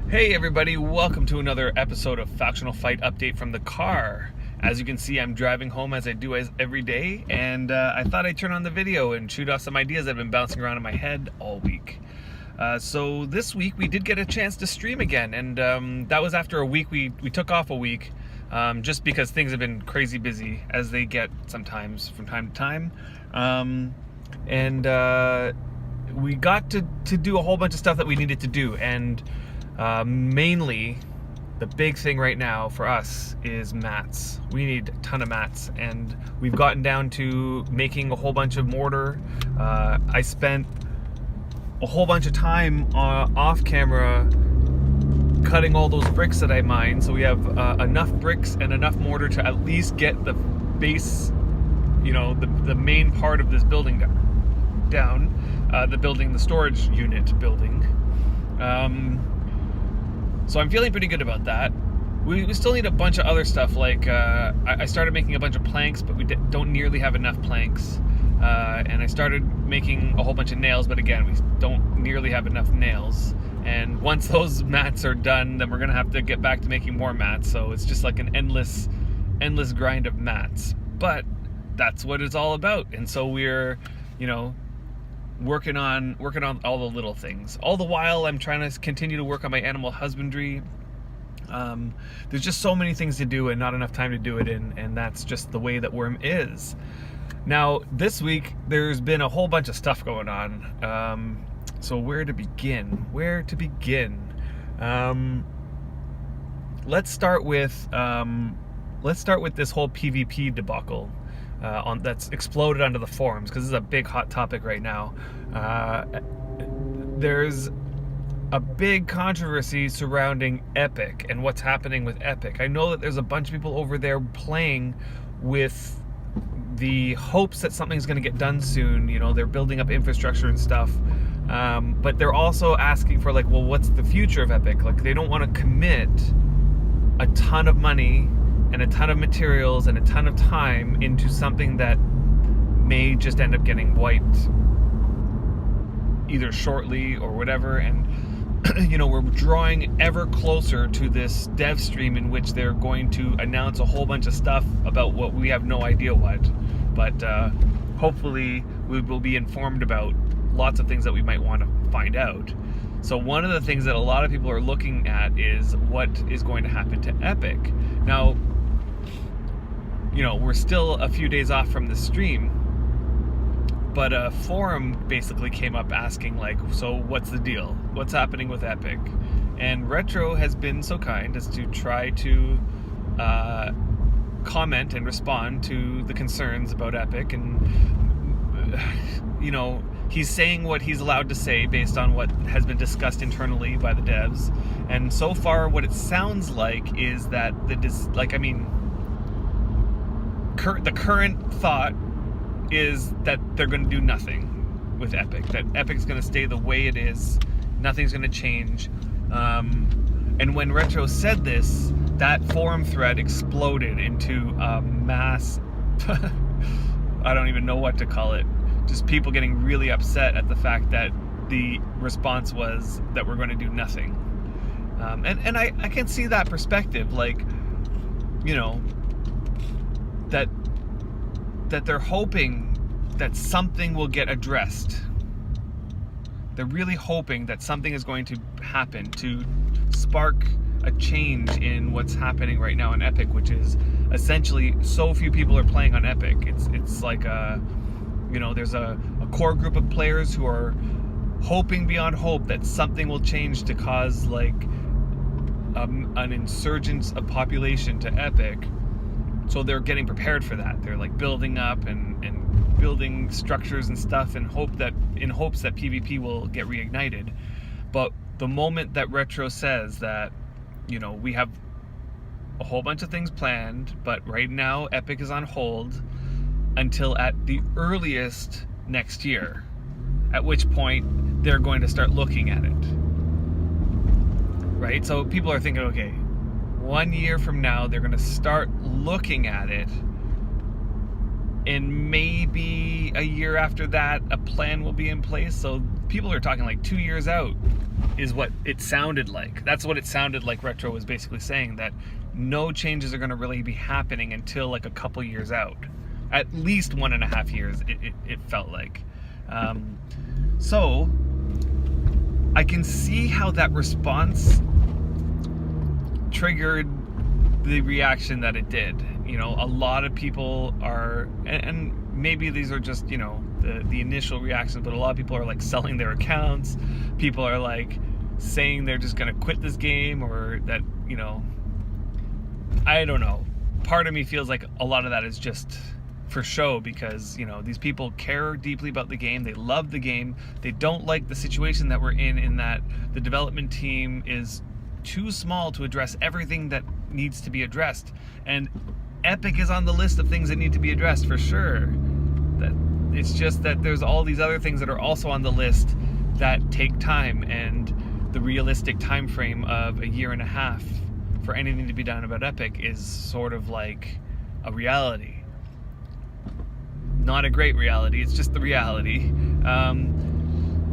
Hey everybody, welcome to another episode of Factional Fight Update from the car. As you can see, I'm driving home as I do every day, and I thought I'd turn on the video and shoot off some ideas that have been bouncing around in my head all week. So this week we did get a chance to stream again, and that was after a week. We took off a week just because things have been crazy busy, as they get sometimes from time to time. We got to do a whole bunch of stuff that we needed to do, and mainly the big thing right now for us is mats. We need a ton of mats, and we've gotten down to making a whole bunch of mortar. I spent a whole bunch of time off camera cutting all those bricks that I mined, so we have enough bricks and enough mortar to at least get the base, the main part of this building down, the storage unit building. So I'm feeling pretty good about that. We still need a bunch of other stuff, like I started making a bunch of planks, but we don't nearly have enough planks. And I started making a whole bunch of nails, but again, we don't nearly have enough nails. And once those mats are done, then we're gonna have to get back to making more mats. So it's just like an endless grind of mats. But that's what it's all about. And so we're, working on all the little things. All the while, I'm trying to continue to work on my animal husbandry. There's just so many things to do and not enough time to do it in, and that's just the way that Worm is. Now, this week, there's been a whole bunch of stuff going on. So where to begin? Let's start with this whole PvP debacle. That's exploded onto the forums, because this is a big hot topic right now. There's a big controversy surrounding Epic and what's happening with Epic. I know that there's a bunch of people over there playing with the hopes that something's going to get done soon. They're building up infrastructure and stuff, but they're also asking for, well, what's the future of Epic? They don't want to commit a ton of money and a ton of materials and a ton of time into something that may just end up getting wiped either shortly or whatever. And we're drawing ever closer to this dev stream in which they're going to announce a whole bunch of stuff about what we have no idea what, but hopefully we will be informed about lots of things that we might want to find out. So one of the things that a lot of people are looking at is what is going to happen to Epic. Now, we're still a few days off from the stream, but a forum basically came up asking, so what's the deal? What's happening with Epic? And Retro has been so kind as to try to comment and respond to the concerns about Epic, and he's saying what he's allowed to say based on what has been discussed internally by the devs. And so far, what it sounds like is that the current thought is that they're going to do nothing with Epic. That Epic's going to stay the way it is. Nothing's going to change. And when Retro said this, that forum thread exploded into a mass... I don't even know what to call it. Just people getting really upset at the fact that the response was that we're going to do nothing. And I can see that perspective, that they're hoping that something will get addressed. They're really hoping that something is going to happen to spark a change in what's happening right now in Epic, which is essentially so few people are playing on Epic. It's like there's a core group of players who are hoping beyond hope that something will change to cause an insurgence of population to Epic. So they're getting prepared for that. They're building up and building structures and stuff in hopes that PvP will get reignited. But the moment that Retro says that, we have a whole bunch of things planned, but right now Epic is on hold until at the earliest next year, at which point they're going to start looking at it. Right? So people are thinking, okay, 1 year from now, they're going to start looking at it, and maybe a year after that, a plan will be in place. So people are talking 2 years out is what it sounded like. That's what it sounded like Retro was basically saying, that no changes are going to really be happening until like a couple years out. At least 1.5 years, it felt like. So I can see how that response triggered the reaction that it did. You know, a lot of people are, and maybe these are just, you know, the initial reactions, but a lot of people are like selling their accounts. People are like saying they're just gonna quit this game, or that, you know, I don't know. Part of me feels like a lot of that is just for show, because, you know, these people care deeply about the game. They love the game. They don't like the situation that we're in that the development team is too small to address everything that needs to be addressed. And Epic is on the list of things that need to be addressed for sure. That it's just that there's all these other things that are also on the list that take time, and the realistic time frame of 1.5 years for anything to be done about Epic is sort of like a reality. Not a great reality, it's just the reality.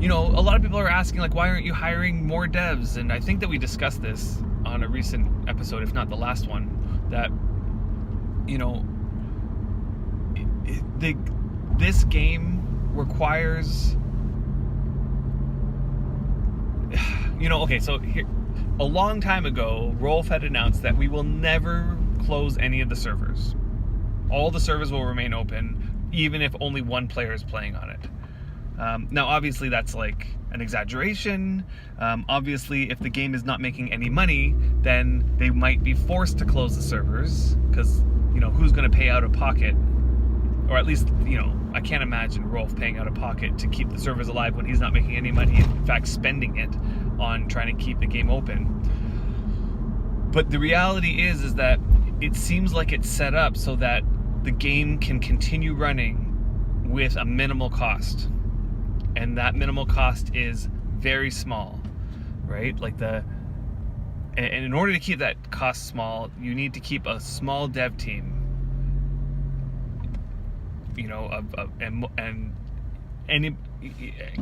You know, a lot of people are asking, like, why aren't you hiring more devs? And I think that we discussed this on a recent episode, if not the last one, that, you know, this game requires, you know, okay, so here, a long time ago, Rolf had announced that we will never close any of the servers. All the servers will remain open, even if only one player is playing on it. Now, obviously, that's like an exaggeration. Obviously, if the game is not making any money, then they might be forced to close the servers, because, you know, who's going to pay out of pocket? Or at least, you know, I can't imagine Rolf paying out of pocket to keep the servers alive when he's not making any money, in fact, spending it on trying to keep the game open. But the reality is that it seems like it's set up so that the game can continue running with a minimal cost. And that minimal cost is very small, right? Like and in order to keep that cost small, you need to keep a small dev team, you know, and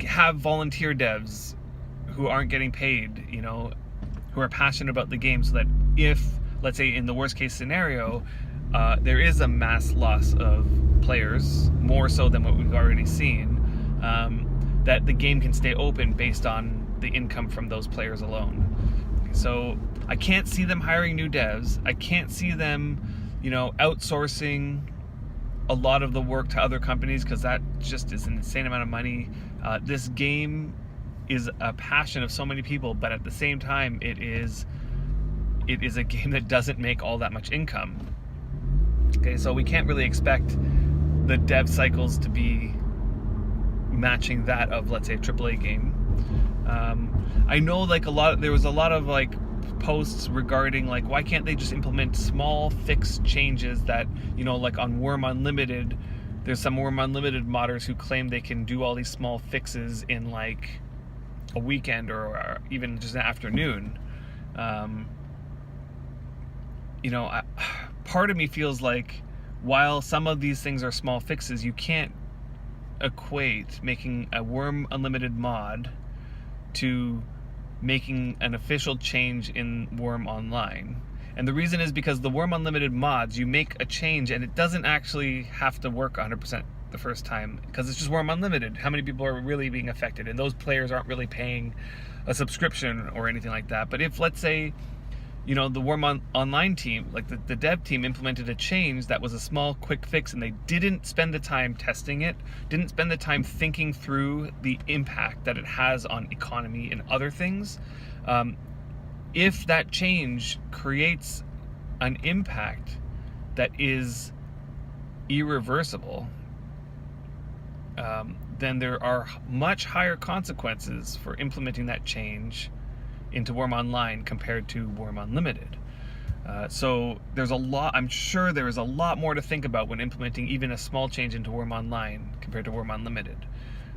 have volunteer devs who aren't getting paid, you know, who are passionate about the game, so that if, let's say, in the worst case scenario, there is a mass loss of players, more so than what we've already seen, that the game can stay open based on the income from those players alone. So I can't see them hiring new devs. I can't see them, you know, outsourcing a lot of the work to other companies, because that just is an insane amount of money. This game is a passion of so many people, but at the same time, it is a game that doesn't make all that much income. Okay, so we can't really expect the dev cycles to be matching that of, let's say, a AAA game. I know, like, there was a lot of like posts regarding, like, why can't they just implement small fixed changes that, you know, like on Worm Unlimited, there's some Worm Unlimited modders who claim they can do all these small fixes in like a weekend or even just an afternoon. You know, part of me feels like, while some of these things are small fixes, you can't equate making a Worm Unlimited mod to making an official change in Worm Online. And the reason is because the Worm Unlimited mods, you make a change and it doesn't actually have to work 100% the first time, because it's just Worm Unlimited. How many people are really being affected? And those players aren't really paying a subscription or anything like that. But if, let's say, you know, the Worm Online team, like the dev team, implemented a change that was a small quick fix, and they didn't spend the time testing it, didn't spend the time thinking through the impact that it has on economy and other things, if that change creates an impact that is irreversible, then there are much higher consequences for implementing that change into Worm Online compared to Worm Unlimited. So there's a lot, I'm sure there is a lot more to think about when implementing even a small change into Worm Online compared to Worm Unlimited.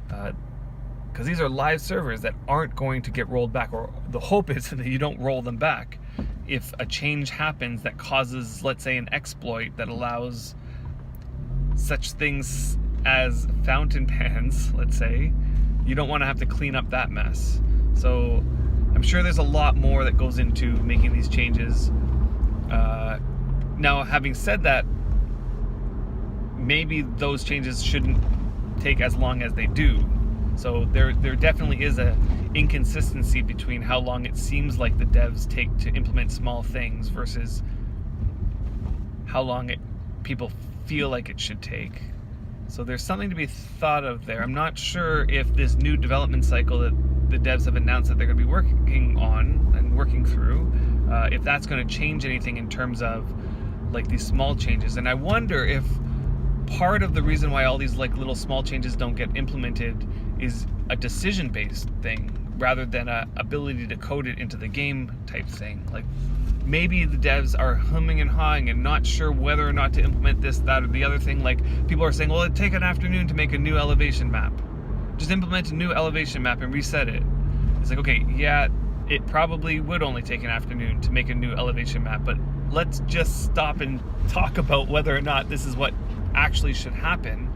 Because these are live servers that aren't going to get rolled back, or the hope is that you don't roll them back if a change happens that causes, let's say, an exploit that allows such things as fountain pens, let's say. You don't want to have to clean up that mess. So sure there's a lot more that goes into making these changes. Now, having said that, maybe those changes shouldn't take as long as they do. So there definitely is a inconsistency between how long it seems like the devs take to implement small things versus how long people feel like it should take. So there's something to be thought of there. I'm not sure if this new development cycle that the devs have announced that they're going to be working on and working through, if that's going to change anything in terms of like these small changes. And I wonder if part of the reason why all these like little small changes don't get implemented is a decision-based thing rather than a ability to code it into the game type thing. Like maybe the devs are humming and hawing and not sure whether or not to implement this, that, or the other thing. Like people are saying, well, it'd take an afternoon to make a new elevation map. Just implement a new elevation map and reset it. It's like, okay, yeah, it probably would only take an afternoon to make a new elevation map, but let's just stop and talk about whether or not this is what actually should happen.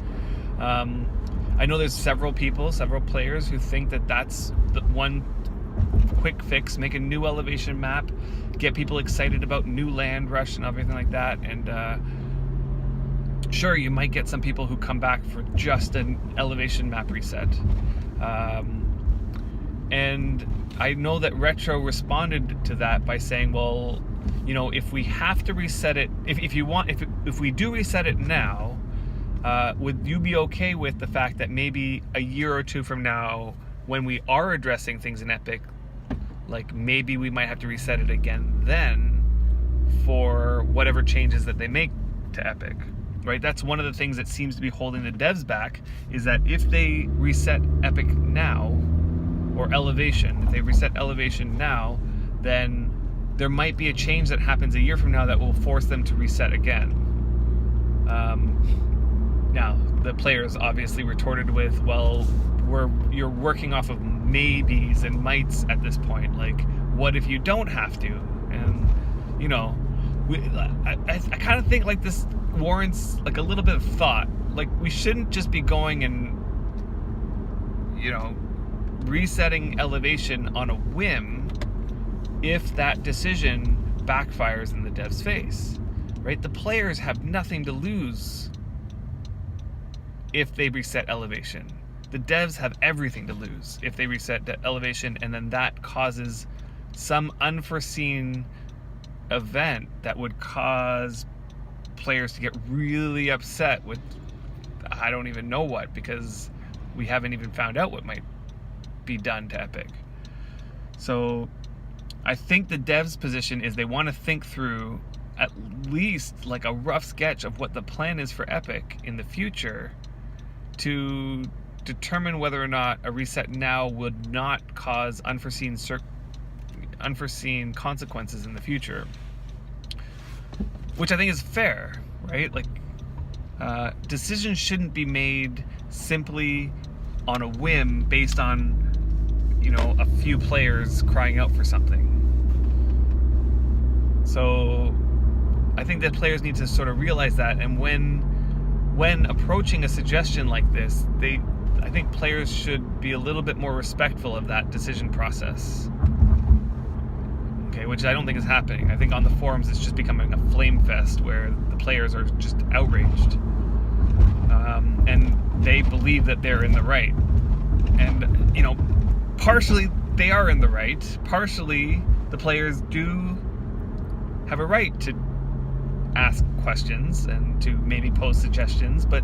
I know there's several players who think that that's the one quick fix, make a new elevation map, get people excited about new land rush and everything like that. And sure, you might get some people who come back for just an elevation map reset. And I know that Retro responded to that by saying, well, you know, if we have to reset it, if we do reset it now, would you be okay with the fact that maybe a year or two from now, when we are addressing things in Epic, like maybe we might have to reset it again then for whatever changes that they make to Epic, right? That's one of the things that seems to be holding the devs back, is that if they reset Epic now, or Elevation, if they reset Elevation now, then there might be a change that happens a year from now that will force them to reset again. Now, the players obviously retorted with, well, you're working off of maybes and mights at this point. Like, what if you don't have to? And, you know, I kind of think like this warrants like a little bit of thought. Like, we shouldn't just be going and, you know, resetting Elevation on a whim if that decision backfires in the dev's face, right? The players have nothing to lose if they reset Elevation. The devs have everything to lose if they reset Elevation, and then that causes some unforeseen event that would cause players to get really upset with I don't even know what, because we haven't even found out what might be done to Epic. So I think the devs' position is they want to think through at least like a rough sketch of what the plan is for Epic in the future to determine whether or not a reset now would not cause unforeseen consequences in the future, which I think is fair, right? Like decisions shouldn't be made simply on a whim based on, you know, a few players crying out for something. So I think that players need to sort of realize that, and when approaching a suggestion like this, I think players should be a little bit more respectful of that decision process. Okay, which I don't think is happening. I think on the forums it's just becoming a flame fest where the players are just outraged. And they believe that they're in the right. And, you know, partially they are in the right. Partially the players do have a right to ask questions and to maybe pose suggestions, but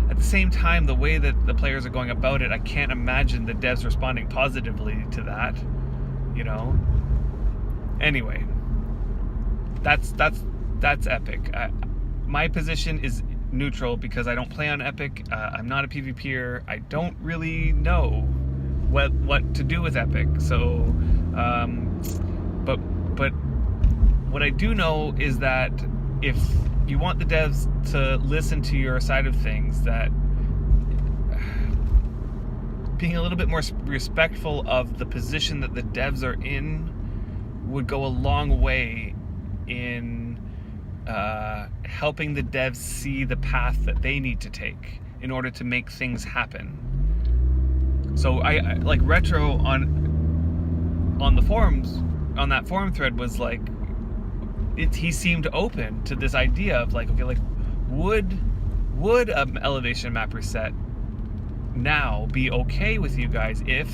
at the same time, the way that the players are going about it, I can't imagine the devs responding positively to that, you know. Anyway, that's Epic. My position is neutral because I don't play on Epic. I'm not a PvPer. I don't really know what to do with Epic. So, but what I do know is that if you want the devs to listen to your side of things, that being a little bit more respectful of the position that the devs are in would go a long way in helping the devs see the path that they need to take in order to make things happen. So I like Retro on on the forums, on that forum thread, was like, he seemed open to this idea of like, okay, like would an elevation map reset now be okay with you guys if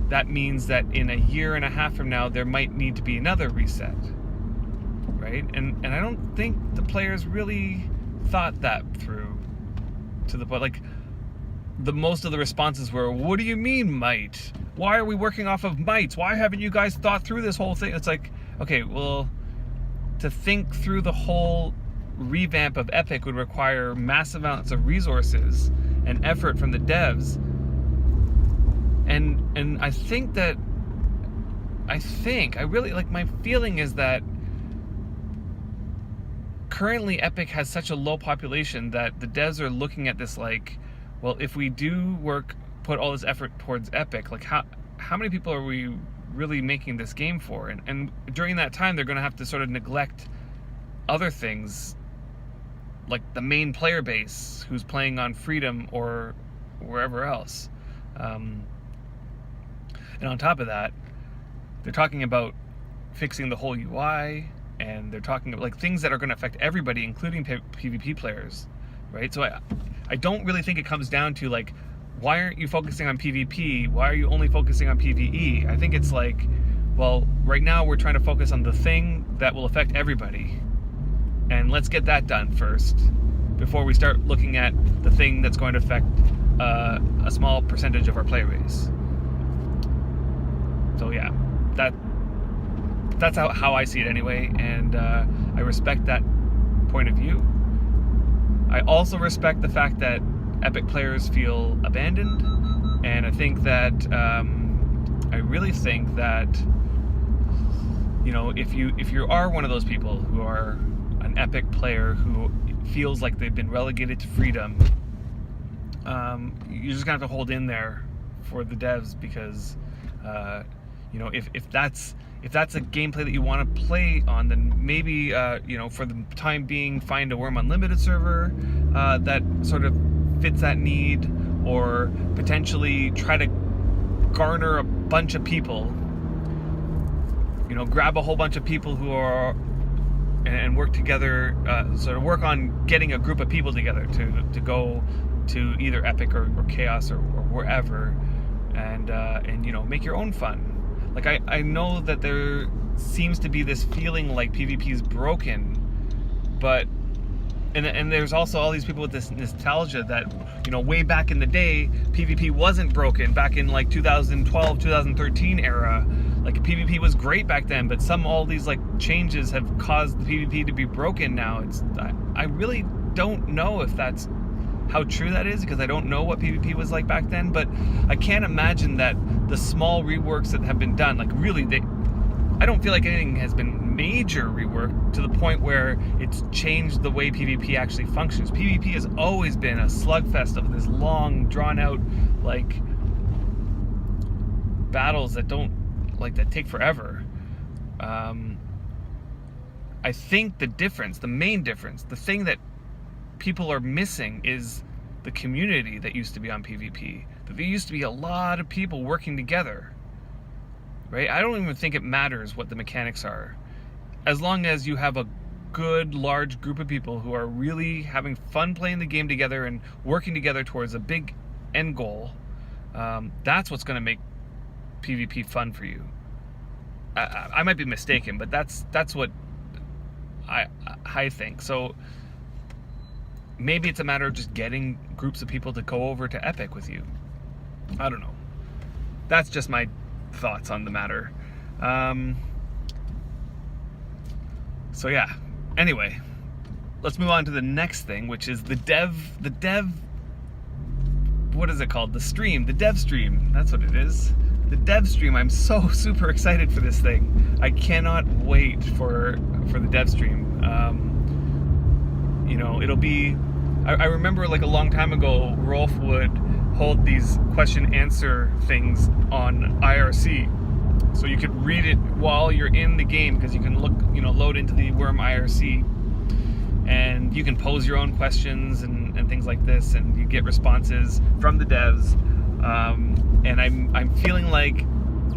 that means that in a year and a half from now there might need to be another reset, right? And I don't think the players really thought that through to the point. Like, the most of the responses were, what do you mean might? Why are we working off of mights? Why haven't you guys thought through this whole thing? It's like, okay, well, to think through the whole revamp of Epic would require massive amounts of resources and effort from the devs. And I really, like, my feeling is that currently Epic has such a low population that the devs are looking at this like, well, if we do put all this effort towards Epic, like how many people are we really making this game for? And during that time, they're going to have to sort of neglect other things, like the main player base who's playing on Freedom or wherever else. And on top of that, they're talking about fixing the whole UI, and they're talking about like things that are going to affect everybody, including PvP players, right? So I don't really think it comes down to like, why aren't you focusing on PvP? Why are you only focusing on PvE? I think it's like, well, right now we're trying to focus on the thing that will affect everybody, and let's get that done first before we start looking at the thing that's going to affect a small percentage of our player base. So yeah, that's how I see it anyway, and I respect that point of view. I also respect the fact that Epic players feel abandoned, and I think that I really think that, you know, if you are one of those people who are an Epic player who feels like they've been relegated to Freedom, you're just gonna have to hold in there for the devs, because you know, if that's a gameplay that you want to play on, then maybe you know, for the time being, find a Worm Unlimited server that sort of fits that need, or potentially try to garner a bunch of people. You know, grab a whole bunch of people who are and work together, sort of work on getting a group of people together to go to either Epic or Chaos or wherever, and you know, make your own fun. Like, I know that there seems to be this feeling like PvP is broken, but and there's also all these people with this nostalgia that, you know, way back in the day, PvP wasn't broken. Back in like 2012, 2013 era, like PvP was great back then, but all these like changes have caused the PvP to be broken now. I really don't know if that's how true that is, because I don't know what PvP was like back then, but I can't imagine that the small reworks that have been done, like really, I don't feel like anything has been major rework to the point where it's changed the way PvP actually functions. PvP has always been a slugfest of this long, drawn out, like, battles that take forever. I think the main difference, the thing that people are missing is the community that used to be on PvP. That there used to be a lot of people working together, right? I don't even think it matters what the mechanics are, as long as you have a good large group of people who are really having fun playing the game together and working together towards a big end goal. That's what's going to make PvP fun for you. I might be mistaken, but that's what I think. So maybe it's a matter of just getting groups of people to go over to Epic with you. I don't know. That's just my thoughts on the matter. So yeah. Anyway, let's move on to the next thing, which is the dev. What is it called? The stream. The dev stream. That's what it is. The dev stream. I'm so super excited for this thing. I cannot wait for the dev stream. You know, it'll be. I remember like a long time ago, Rolf would hold these question-answer things on IRC, so you could read it while you're in the game, because you can load into the Worm IRC, and you can pose your own questions and things like this, and you get responses from the devs. And I'm feeling like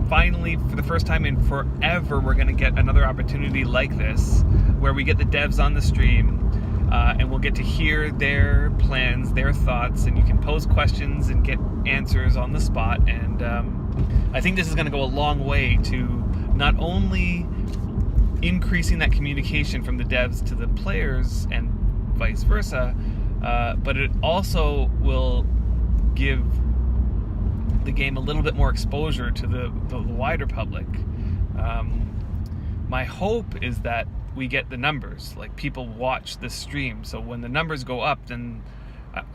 finally, for the first time in forever, we're going to get another opportunity like this, where we get the devs on the stream, and we'll get to hear their plans, their thoughts, and you can pose questions and get answers on the spot. And I think this is going to go a long way to not only increasing that communication from the devs to the players and vice versa, but it also will give the game a little bit more exposure to the wider public. My hope is that we get the numbers, like people watch the stream, so when the numbers go up, then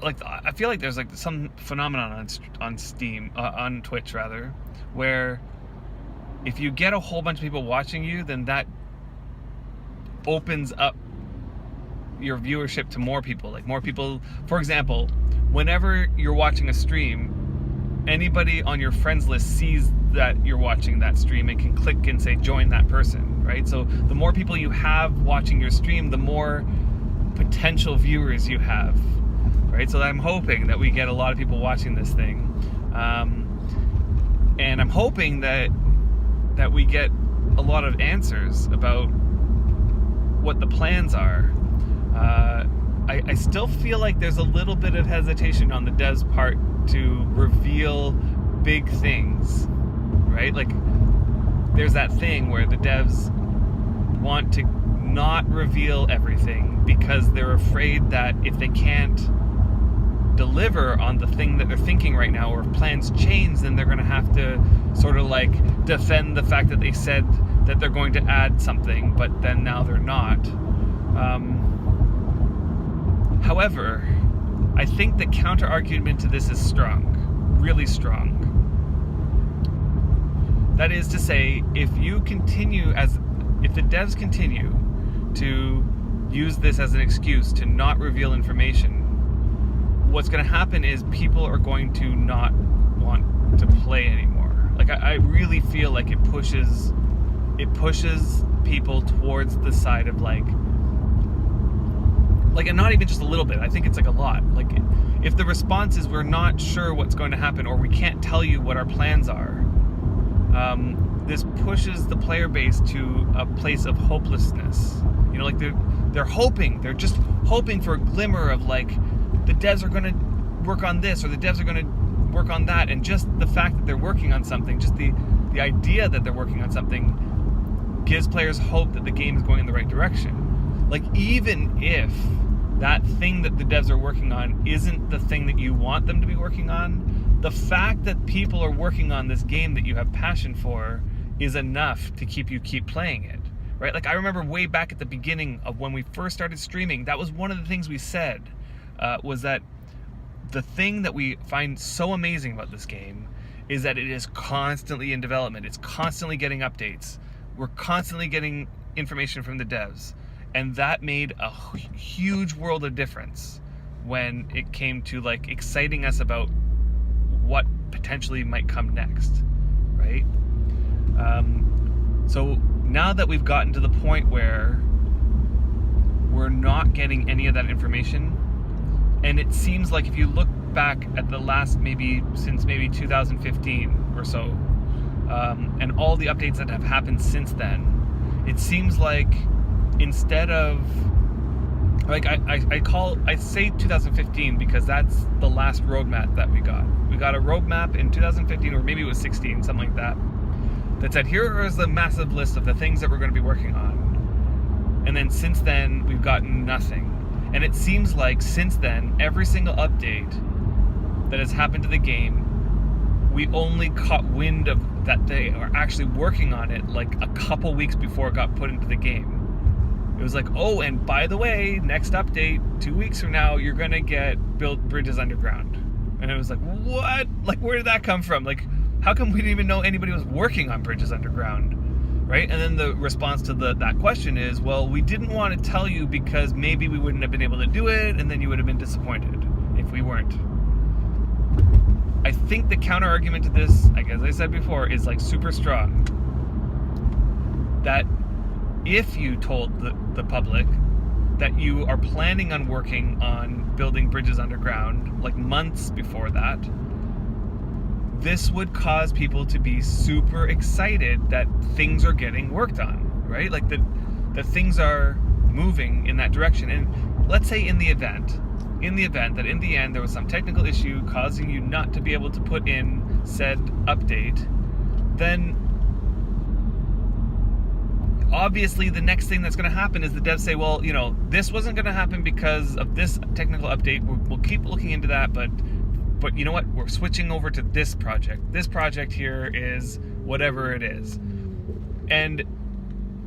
I feel like there's like some phenomenon on Steam, on Twitch rather, where if you get a whole bunch of people watching you, then that opens up your viewership to more people. Like more people, for example, whenever you're watching a stream, anybody on your friends list sees that you're watching that stream and can click and say join that person, right? So the more people you have watching your stream, the more potential viewers you have, right? So I'm hoping that we get a lot of people watching this thing, and I'm hoping that we get a lot of answers about what the plans are. I still feel like there's a little bit of hesitation on the devs' part to reveal big things, right? Like, there's that thing where the devs want to not reveal everything because they're afraid that if they can't deliver on the thing that they're thinking right now, or if plans change, then they're going to have to sort of like defend the fact that they said that they're going to add something, but then now they're not. However, I think the counter argument to this is strong, really strong. That is to say, if the devs continue to use this as an excuse to not reveal information, what's going to happen is people are going to not want to play anymore. Like, I really feel like it pushes people towards the side of like, and not even just a little bit, I think it's like a lot. Like, if the response is we're not sure what's going to happen, or we can't tell you what our plans are, this pushes the player base to a place of hopelessness. You know, like they're just hoping for a glimmer of like, the devs are going to work on this, or the devs are going to work on that, and just the fact that they're working on something, just the idea that they're working on something gives players hope that the game is going in the right direction. Like, even if that thing that the devs are working on isn't the thing that you want them to be working on, the fact that people are working on this game that you have passion for is enough to keep playing it, right? Like, I remember way back at the beginning of when we first started streaming, that was one of the things we said, was that the thing that we find so amazing about this game is that it is constantly in development. It's constantly getting updates. We're constantly getting information from the devs. And that made a huge world of difference when it came to like exciting us about what potentially might come next, right? So now that we've gotten to the point where we're not getting any of that information, and it seems like if you look back at the last since 2015 or so, and all the updates that have happened since then, it seems like instead of like I say 2015 because that's the last roadmap that we got. We got a roadmap in 2015, or maybe it was 16, something like that, that said here is the massive list of the things that we're going to be working on. And then since then we've gotten nothing. And it seems like since then, every single update that has happened to the game, we only caught wind of that they are actually working on it like a couple weeks before it got put into the game. It was like, oh, and by the way, next update, 2 weeks from now, you're gonna build bridges underground. And it was like, what? Like, where did that come from? Like, how come we didn't even know anybody was working on bridges underground? Right? And then the response to that question is, well, we didn't want to tell you because maybe we wouldn't have been able to do it, and then you would have been disappointed if we weren't. I think the counter argument to this, like as I said before, is like super strong. That if you told the public that you are planning on working on building bridges underground, like months before that, this would cause people to be super excited that things are getting worked on, right? Like the things are moving in that direction. And let's say in the event that in the end there was some technical issue causing you not to be able to put in said update, then obviously the next thing that's going to happen is the devs say, well, this wasn't going to happen because of this technical update. We'll keep looking into that, but you know what? We're switching over to this project. This project here is whatever it is. And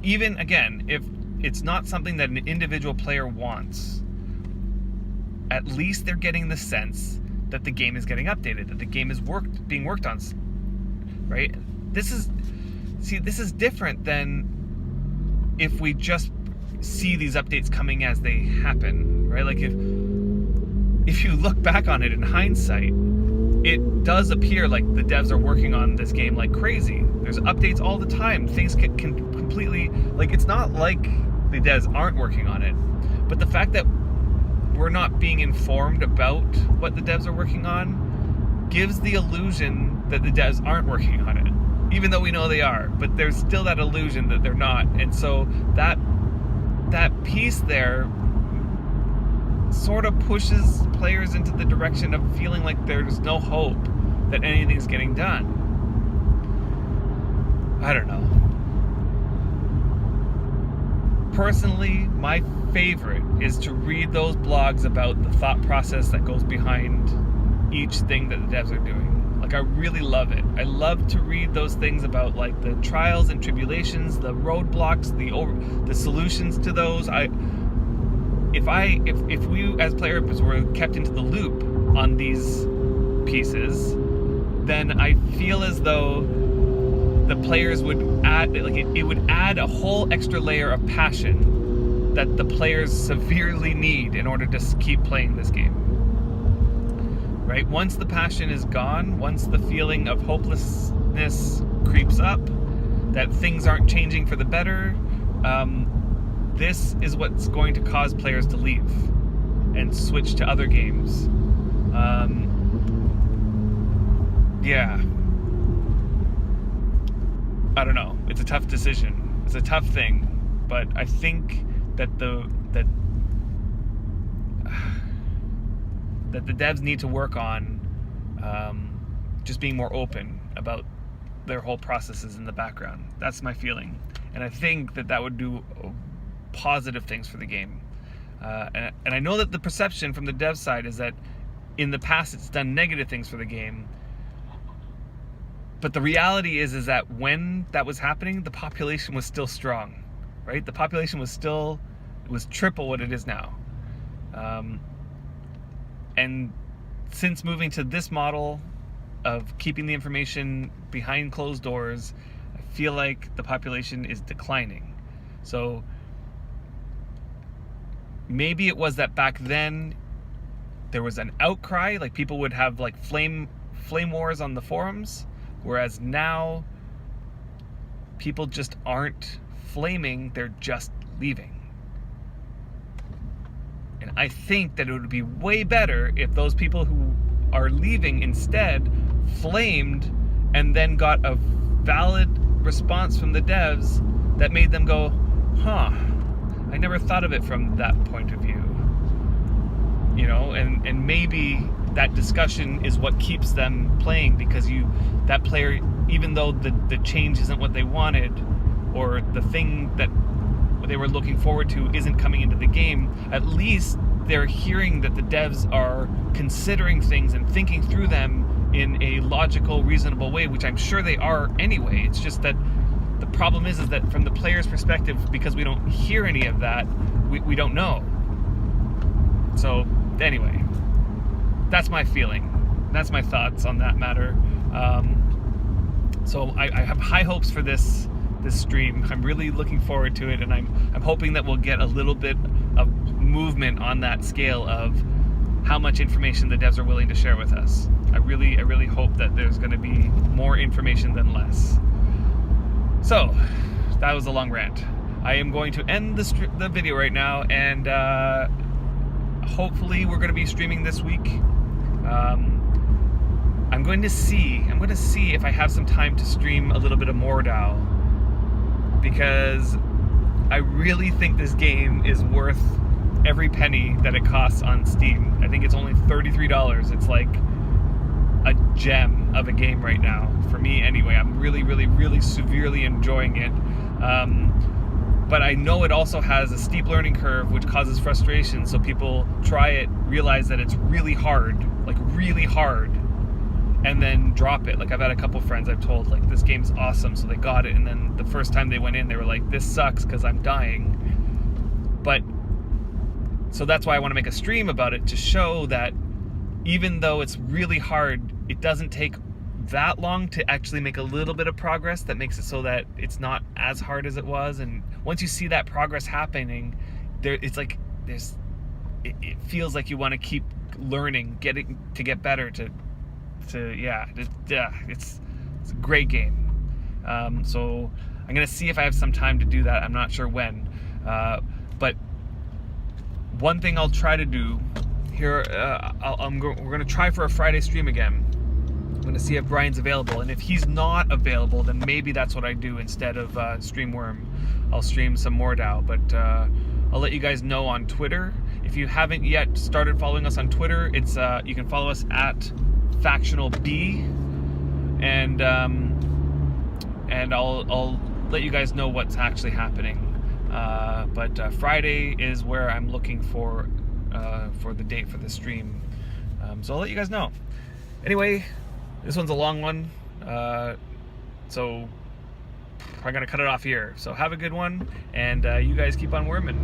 even, again, if it's not something that an individual player wants, at least they're getting the sense that the game is getting updated, that the game is being worked on, right? This is different than if we just see these updates coming as they happen, right? Like if you look back on it in hindsight, it does appear like the devs are working on this game like crazy. There's updates all the time. Things can completely, like, it's not like the devs aren't working on it, but the fact that we're not being informed about what the devs are working on gives the illusion that the devs aren't working on it, even though we know they are. But there's still that illusion that they're not, and so that piece there sort of pushes players into the direction of feeling like there's no hope that anything's getting done. I don't know. Personally, my favorite is to read those blogs about the thought process that goes behind each thing that the devs are doing. Like, I really love it. I love to read those things about, like, the trials and tribulations, the roadblocks, the solutions to those. If we as players were kept into the loop on these pieces, then I feel as though the players would add, like, it would add a whole extra layer of passion that the players severely need in order to keep playing this game. Right? Once the passion is gone, once the feeling of hopelessness creeps up, that things aren't changing for the better, this is what's going to cause players to leave and switch to other games. Yeah. I don't know. It's a tough decision. It's a tough thing, but I think that the devs need to work on just being more open about their whole processes in the background. That's my feeling, and I think that would do positive things for the game. And I know that the perception from the dev side is that in the past it's done negative things for the game. But the reality is that when that was happening, the population was still strong, right? The population was triple what it is now. And since moving to this model of keeping the information behind closed doors, I feel like the population is declining. So maybe it was that back then there was an outcry, like people would have like flame wars on the forums, whereas now people just aren't flaming, they're just leaving. And I think that it would be way better if those people who are leaving instead flamed and then got a valid response from the devs that made them go, huh, I never thought of it from that point of view. And maybe that discussion is what keeps them playing, because that player, even though the change isn't what they wanted, or the thing that they were looking forward to isn't coming into the game, at least they're hearing that the devs are considering things and thinking through them in a logical, reasonable way, which I'm sure they are anyway. It's just that the problem is that from the player's perspective, because we don't hear any of that, we don't know. So anyway, that's my feeling. That's my thoughts on that matter. So I have high hopes for this stream. I'm really looking forward to it, and I'm hoping that we'll get a little bit of movement on that scale of how much information the devs are willing to share with us. I really hope that there's going to be more information than less. So that was a long rant. I am going to end the video right now, and hopefully we're going to be streaming this week. I'm going to see if I have some time to stream a little bit of Mordau, because I really think this game is worth every penny that it costs on Steam. I think it's only $33. It's like a gem of a game right now, for me anyway. I'm really severely enjoying it. But I know it also has a steep learning curve, which causes frustration, so people try it, realize that it's really hard, and then drop it. Like, I've had a couple friends I've told, like, this game's awesome, so they got it, and then the first time they went in, they were like, this sucks because I'm dying. But, so that's why I want to make a stream about it, to show that even though it's really hard, it doesn't take that long to actually make a little bit of progress that makes it so that it's not as hard as it was. And once you see that progress happening, it feels like you want to keep learning, get better, it's a great game. So I'm gonna see if I have some time to do that. I'm not sure when, but one thing I'll try to do here, we're gonna try for a Friday stream again. I'm gonna see if Brian's available, and if he's not available, then maybe that's what I do instead of stream Worm. I'll stream some Mordau, but I'll let you guys know on Twitter. If you haven't yet started following us on Twitter, it's you can follow us at Factional B, and I'll let you guys know what's actually happening. But Friday is where I'm looking for the date for the stream. So I'll let you guys know. Anyway, this one's a long one, so I'm gonna cut it off here. So have a good one, and you guys keep on worming.